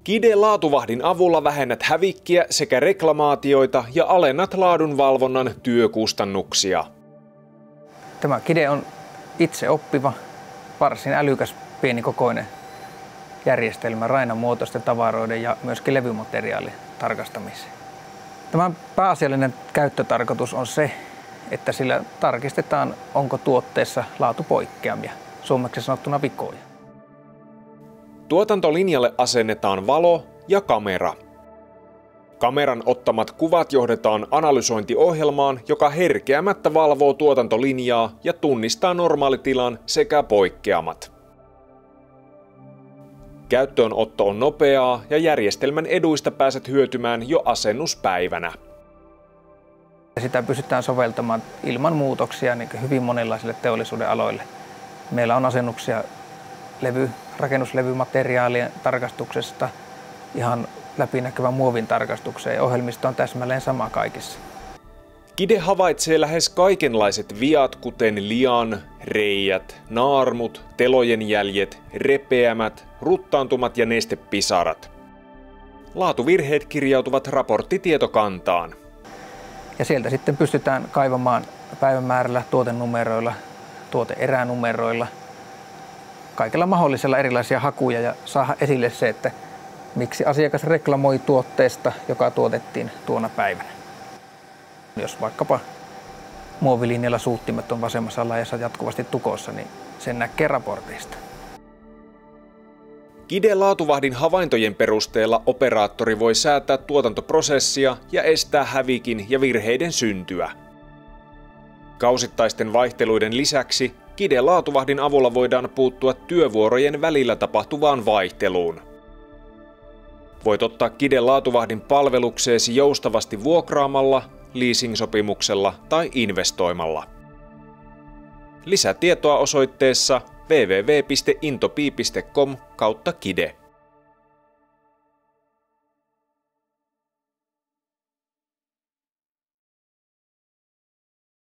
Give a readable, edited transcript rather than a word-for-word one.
Kide-laatuvahdin avulla vähennät hävikkiä sekä reklamaatioita ja alennat laadunvalvonnan työkustannuksia. Tämä Kide on itse oppiva, varsin älykäs, pienikokoinen järjestelmä rainamuotoisten tavaroiden ja myöskin levymateriaalin tarkastamiseen. Tämän pääasiallinen käyttötarkoitus on se, että sillä tarkistetaan, onko tuotteessa laatupoikkeamia, suomeksi sanottuna vikoja. Tuotantolinjalle asennetaan valo ja kamera. Kameran ottamat kuvat johdetaan analysointiohjelmaan, joka herkeämättä valvoo tuotantolinjaa ja tunnistaa normaalitilan sekä poikkeamat. Käyttöönotto on nopeaa ja järjestelmän eduista pääset hyötymään jo asennuspäivänä. Sitä pystytään soveltamaan ilman muutoksia hyvin monenlaisille teollisuuden aloille. Meillä on asennuksia rakennuslevymateriaalien tarkastuksesta ihan läpinäkyvän muovin tarkastukseen ja ohjelmisto on täsmälleen sama kaikissa. Kide havaitsee lähes kaikenlaiset viat, kuten lian, reiät, naarmut, telojen jäljet, repeämät, ruttaantumat ja nestepisarat. Laatuvirheet kirjautuvat raporttitietokantaan. Ja sieltä sitten pystytään kaivamaan päivämäärällä, tuotenumeroilla, tuoteeränumeroilla, kaikilla mahdollisilla erilaisia hakuja ja saada esille se, että miksi asiakas reklamoi tuotteesta, joka tuotettiin tuona päivänä. Jos vaikkapa muovilinjalla suuttimet on vasemmassa laajassa jatkuvasti tukossa, niin sen näkee raportista. Kide-laatuvahdin havaintojen perusteella operaattori voi säätää tuotantoprosessia ja estää hävikin ja virheiden syntyä. Kausittaisten vaihteluiden lisäksi Kide-laatuvahdin avulla voidaan puuttua työvuorojen välillä tapahtuvaan vaihteluun. Voit ottaa Kide-laatuvahdin palvelukseesi joustavasti vuokraamalla, leasing-sopimuksella tai investoimalla. Lisätietoa osoitteessa www.intopi.com/kide.